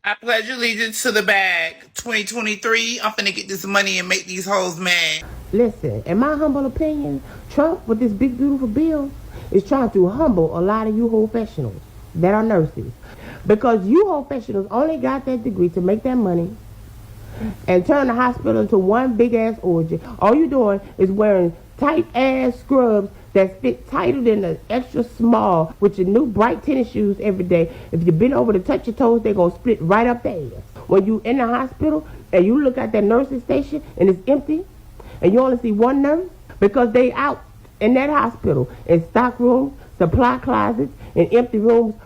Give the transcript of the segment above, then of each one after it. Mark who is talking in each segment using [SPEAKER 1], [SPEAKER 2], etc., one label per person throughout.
[SPEAKER 1] I pledge allegiance to the bag. 2023, I'm finna get this money and make these hoes mad.
[SPEAKER 2] Listen, in my humble opinion, Trump with this big beautiful bill is trying to humble a lot of you whole professionals that are nurses. Because you whole professionals only got that degree to make that money and turn the hospital into one big ass orgy. All you doing is wearing tight ass scrubs that fit tighter than the extra small with your new bright tennis shoes every day. If you bend over to touch your toes, they're gonna split right up the ass. When you in the hospital and you look at that nursing station and it's empty and you only see one nurse because they out in that hospital in stock rooms, supply closets, and empty rooms.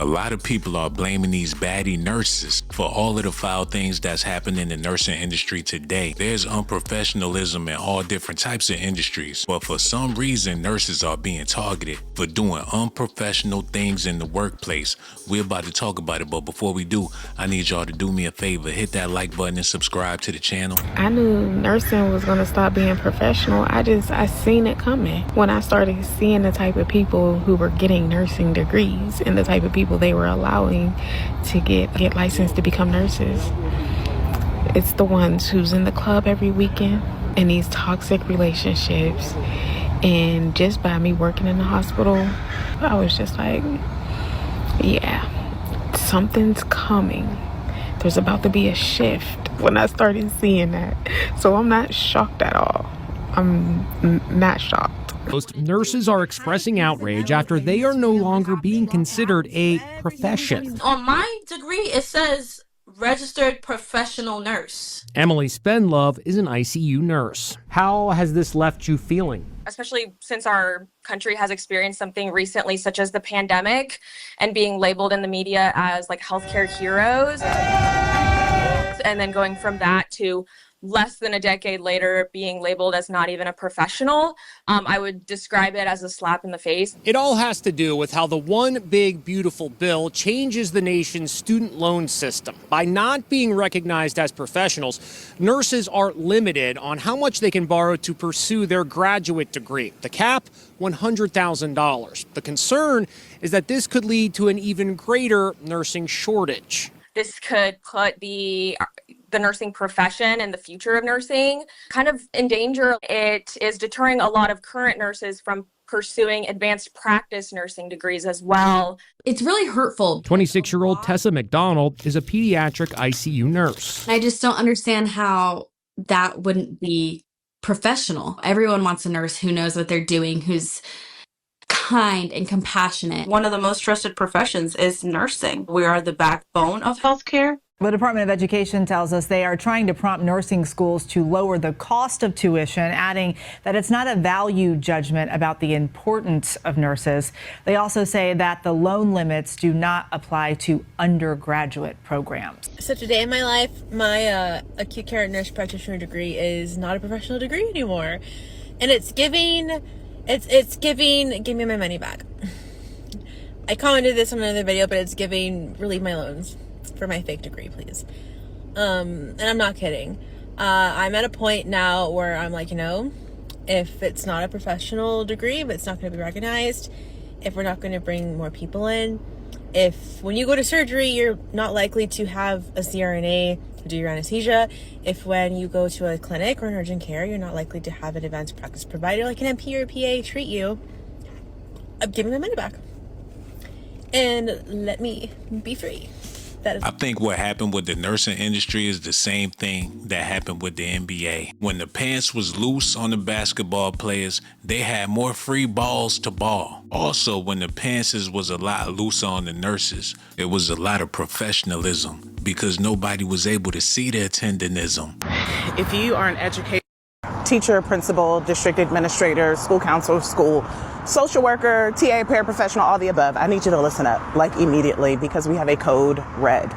[SPEAKER 3] A lot of people are blaming these baddie nurses for all of the foul things that's happening in the nursing industry today. There's unprofessionalism in all different types of industries, but for some reason, nurses are being targeted for doing unprofessional things in the workplace. We're about to talk about it, but before we do, I need y'all to do me a favor. Hit that like button and subscribe to the channel.
[SPEAKER 4] I knew nursing was going to stop being professional. I seen it coming when I started seeing the type of people who were getting nursing degrees and the type of people they were allowing to get licensed to become nurses. It's the ones who's in the club every weekend in these toxic relationships. And just by me working in the hospital, I was just like, yeah, something's coming. There's about to be a shift when I started seeing that. So I'm not shocked at all. I'm not shocked.
[SPEAKER 5] Most nurses are expressing outrage after they are no longer being considered a profession.
[SPEAKER 6] On my degree, it says registered professional nurse.
[SPEAKER 5] Emily Spenlove is an ICU nurse. How has this left you feeling?
[SPEAKER 7] Especially since our country has experienced something recently, such as the pandemic, and being labeled in the media as like healthcare heroes. And then going from that to less than a decade later being labeled as not even a professional, I would describe it as a slap in the face.
[SPEAKER 5] It all has to do with how the one big beautiful bill changes the nation's student loan system. By not being recognized as professionals, nurses are limited on how much they can borrow to pursue their graduate degree. The cap, $100,000. The concern is that this could lead to an even greater nursing shortage.
[SPEAKER 7] This could put the nursing profession and the future of nursing kind of in danger. It is deterring a lot of current nurses from pursuing advanced practice nursing degrees as well.
[SPEAKER 8] It's really hurtful.
[SPEAKER 5] 26-year-old Tessa McDonald is a pediatric ICU nurse.
[SPEAKER 8] I just don't understand how that wouldn't be professional. Everyone wants a nurse who knows what they're doing, who's kind and compassionate.
[SPEAKER 9] One of the most trusted professions is nursing. We are the backbone of healthcare.
[SPEAKER 10] The Department of Education tells us they are trying to prompt nursing schools to lower the cost of tuition, adding that it's not a value judgment about the importance of nurses. They also say that the loan limits do not apply to undergraduate programs.
[SPEAKER 11] So today in my life, my acute care nurse practitioner degree is not a professional degree anymore. And it's giving, give me my money back. I commented this on another video, but it's giving, relieve my loans for my fake degree, please. And I'm not kidding. I'm at a point now where I'm like, if it's not a professional degree, but it's not going to be recognized, if we're not going to bring more people in, if when you go to surgery, you're not likely to have a CRNA to do your anesthesia, if when you go to a clinic or an urgent care, you're not likely to have an advanced practice provider like an MP or a PA treat you, I'm giving my money back. And let me be free.
[SPEAKER 3] I think what happened with the nursing industry is the same thing that happened with the NBA. When the pants was loose on the basketball players, they had more free balls to ball. Also, when the pants was a lot looser on the nurses, it was a lot of professionalism because nobody was able to see their tenderism.
[SPEAKER 1] If you are an educator,
[SPEAKER 12] teacher, principal, district administrator, school counselor, school social worker, TA, paraprofessional, all the above, I need you to listen up, like immediately, because we have a code red.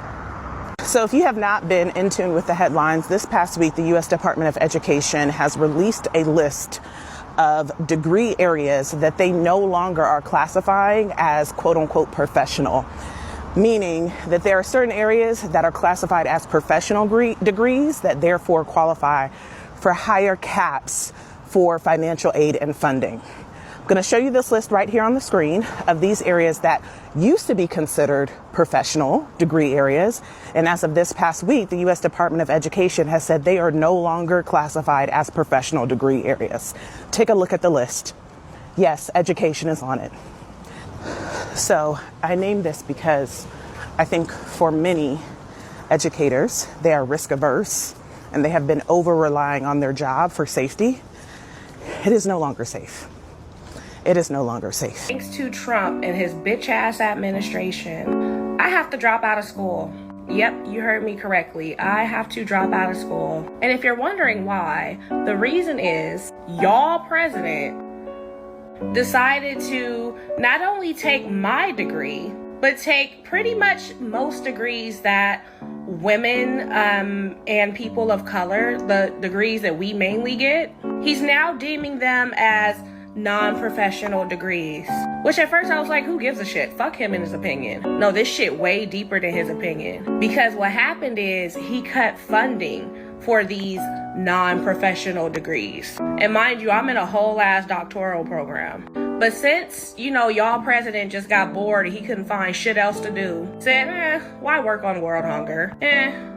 [SPEAKER 12] So if you have not been in tune with the headlines, this past week, the U.S. Department of Education has released a list of degree areas that they no longer are classifying as quote unquote professional, meaning that there are certain areas that are classified as professional degrees that therefore qualify for higher caps for financial aid and funding. I'm going to show you this list right here on the screen of these areas that used to be considered professional degree areas. And as of this past week, the U.S. Department of Education has said they are no longer classified as professional degree areas. Take a look at the list. Yes, education is on it. So I named this because I think for many educators, they are risk averse and they have been over relying on their job for safety. It is no longer safe. It is no longer safe.
[SPEAKER 13] Thanks to Trump and his bitch ass administration, I have to drop out of school. Yep, you heard me correctly. I have to drop out of school. And if you're wondering why, the reason is y'all president decided to not only take my degree, but take pretty much most degrees that women and people of color, the degrees that we mainly get, he's now deeming them as non-professional degrees. Which at first I was like, who gives a shit? Fuck him and his opinion. No, this shit way deeper than his opinion. Because what happened is he cut funding for these non-professional degrees. And mind you, I'm in a whole ass doctoral program. But since, y'all president just got bored and he couldn't find shit else to do, said, why work on world hunger?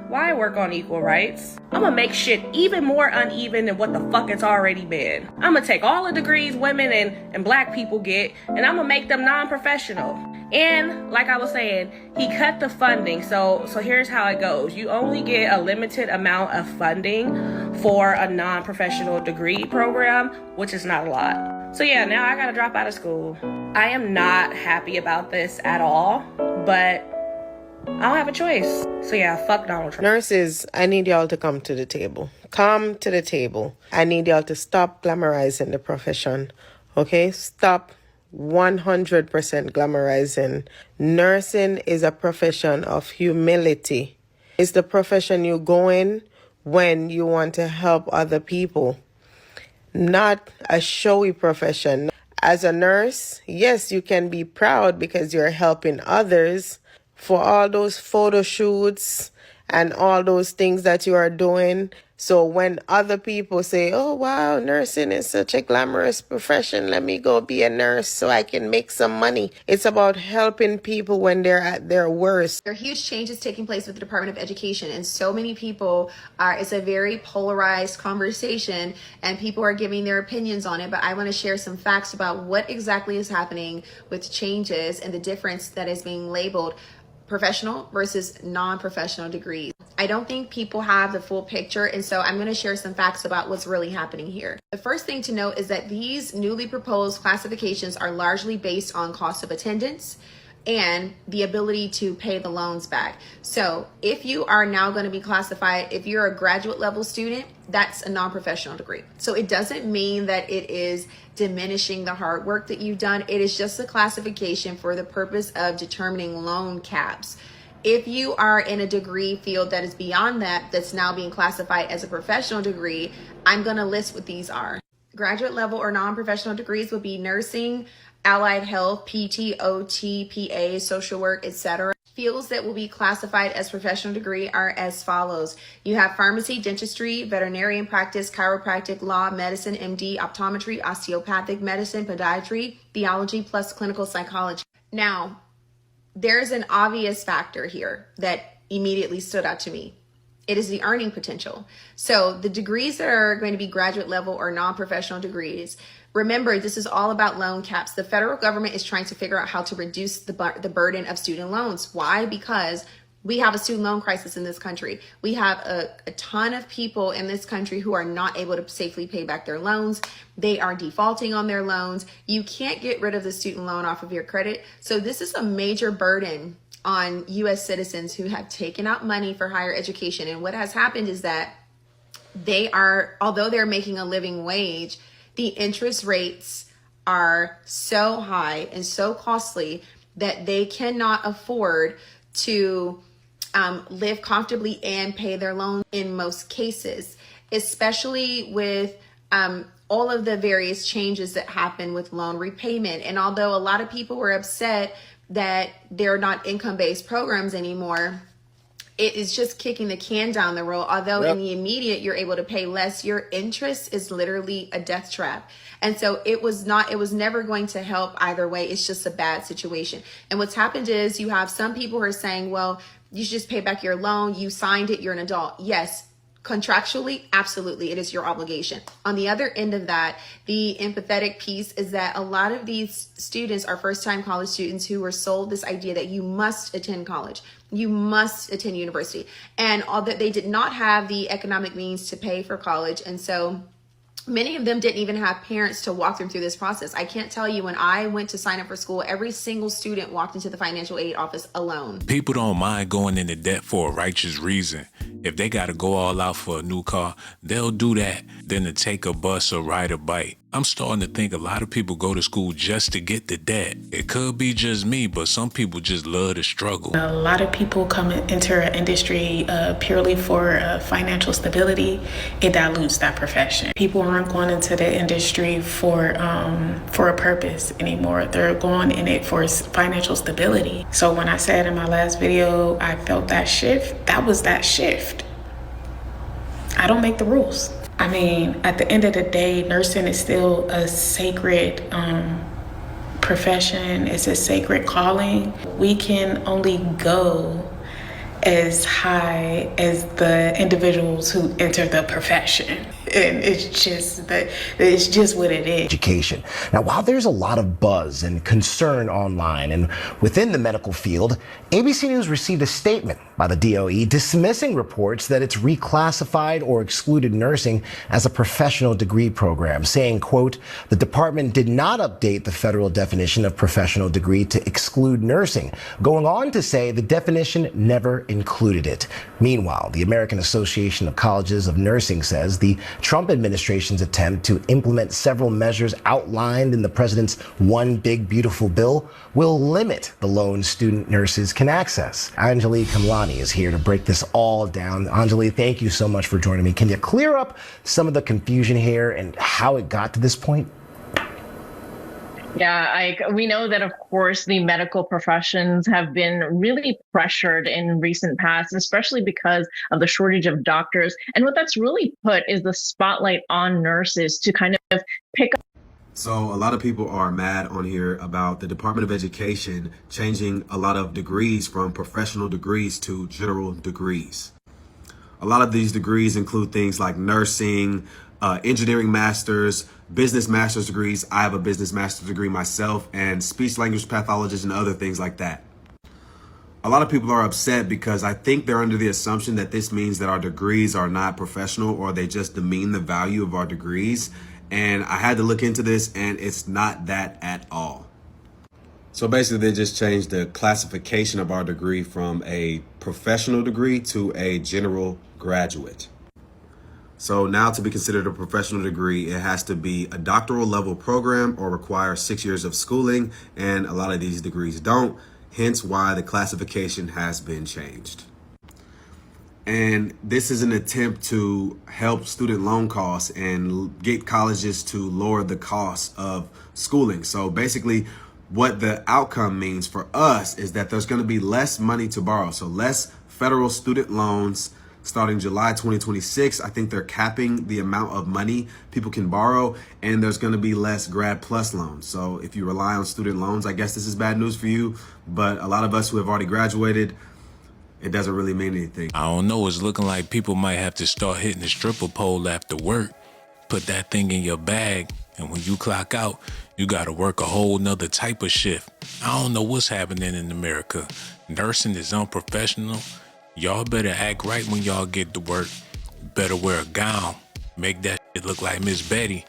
[SPEAKER 13] Why work on equal rights? I'm gonna make shit even more uneven than what the fuck it's already been. I'm gonna take all the degrees women and black people get, and I'm gonna make them non-professional. And like I was saying, he cut the funding. So here's how it goes. You only get a limited amount of funding for a non-professional degree program, which is not a lot. So yeah, now I gotta drop out of school. I am not happy about this at all, but I don't have a choice. So yeah, fuck Donald Trump.
[SPEAKER 14] Nurses, I need y'all to come to the table. Come to the table. I need y'all to stop glamorizing the profession. Okay? Stop 100% glamorizing. Nursing is a profession of humility. It's the profession you go in when you want to help other people. Not a showy profession. As a nurse, yes, you can be proud because you're helping others. For all those photo shoots and all those things that you are doing. So when other people say, oh, wow, nursing is such a glamorous profession. Let me go be a nurse so I can make some money. It's about helping people when they're at their worst.
[SPEAKER 15] There are huge changes taking place with the Department of Education, and so many people it's a very polarized conversation and people are giving their opinions on it. But I want to share some facts about what exactly is happening with changes and the difference that is being labeled professional versus non-professional degrees. I don't think people have the full picture, and so I'm going to share some facts about what's really happening here. The first thing to note is that these newly proposed classifications are largely based on cost of attendance and the ability to pay the loans back. So if you are now going to be classified, if you're a graduate level student, that's a non-professional degree. So it doesn't mean that it is diminishing the hard work that you've done. It is just a classification for the purpose of determining loan caps. If you are in a degree field that is beyond that, that's now being classified as a professional degree, I'm going to list what these are. Graduate level or non-professional degrees would be nursing, allied health, PT, OT, PA, social work, etc. Fields that will be classified as professional degree are as follows. You have pharmacy, dentistry, veterinarian practice, chiropractic, law, medicine, MD, optometry, osteopathic medicine, podiatry, theology, plus clinical psychology. Now, there's an obvious factor here that immediately stood out to me. It is the earning potential. So the degrees that are going to be graduate level or non-professional degrees, remember, this is all about loan caps. The federal government is trying to figure out how to reduce the burden of student loans. Why? Because we have a student loan crisis in this country. We have a ton of people in this country who are not able to safely pay back their loans. They are defaulting on their loans. You can't get rid of the student loan off of your credit. So this is a major burden on U.S. citizens who have taken out money for higher education. And what has happened is that although they're making a living wage, the interest rates are so high and so costly that they cannot afford to live comfortably and pay their loans in most cases, especially with all of the various changes that happen with loan repayment. And although a lot of people were upset that they're not income-based programs anymore, it is just kicking the can down the road. Although in the immediate, you're able to pay less, your interest is literally a death trap. And so it was never going to help either way. It's just a bad situation. And what's happened is you have some people who are saying, well, you should just pay back your loan. You signed it. You're an adult. Yes. Contractually, absolutely, it is your obligation. On the other end of that, the empathetic piece is that a lot of these students are first-time college students who were sold this idea that you must attend college, you must attend university, and all that they did not have the economic means to pay for college, and so many of them didn't even have parents to walk them through this process. I can't tell you, when I went to sign up for school, every single student walked into the financial aid office alone.
[SPEAKER 3] People don't mind going into debt for a righteous reason. If they got to go all out for a new car, they'll do that than to take a bus or ride a bike. I'm starting to think a lot of people go to school just to get the debt. It could be just me, but some people just love to struggle.
[SPEAKER 4] A lot of people come into an industry purely for financial stability. It dilutes that profession. People aren't going into the industry for a purpose anymore. They're going in it for financial stability. So when I said in my last video, I felt that shift, that was that shift. I don't make the rules. I mean, at the end of the day, nursing is still a sacred profession. It's a sacred calling. We can only go as high as the individuals who enter the profession. And it's just what it is.
[SPEAKER 16] Education. Now, while there's a lot of buzz and concern online and within the medical field, ABC News received a statement by the DOE dismissing reports that it's reclassified or excluded nursing as a professional degree program, saying, quote, the department did not update the federal definition of professional degree to exclude nursing, going on to say the definition never included it. Meanwhile, the American Association of Colleges of Nursing says the Trump administration's attempt to implement several measures outlined in the president's One Big Beautiful Bill will limit the loan student nurses can access. Anjali Kamlani is here to break this all down. Anjali, thank you so much for joining me. Can you clear up some of the confusion here and how it got to this point?
[SPEAKER 17] Yeah, we know that, of course, the medical professions have been really pressured in recent past, especially because of the shortage of doctors. And what that's really put is the spotlight on nurses to kind of pick up.
[SPEAKER 18] So a lot of people are mad on here about the Department of Education changing a lot of degrees from professional degrees to general degrees. A lot of these degrees include things like nursing, engineering masters, business master's degrees. I have a business master's degree myself, and speech language pathologist and other things like that. A lot of people are upset because I think they're under the assumption that this means that our degrees are not professional, or they just demean the value of our degrees. And I had to look into this, and it's not that at all. So basically, they just changed the classification of our degree from a professional degree to a general graduate. So now, to be considered a professional degree, it has to be a doctoral level program or require 6 years of schooling, and a lot of these degrees don't, hence why the classification has been changed. And this is an attempt to help student loan costs and get colleges to lower the cost of schooling. So basically, what the outcome means for us is that there's going to be less money to borrow. So less federal student loans. Starting July 2026, I think they're capping the amount of money people can borrow, and there's going to be less grad plus loans. So if you rely on student loans, I guess this is bad news for you, but a lot of us who have already graduated, it doesn't really mean anything.
[SPEAKER 3] I don't know, it's looking like people might have to start hitting the stripper pole after work. Put that thing in your bag, and when you clock out, you got to work a whole nother type of shift. I don't know what's happening in America. Nursing is unprofessional. Y'all better act right when y'all get to work. Better wear a gown. Make that shit look like Miss Betty.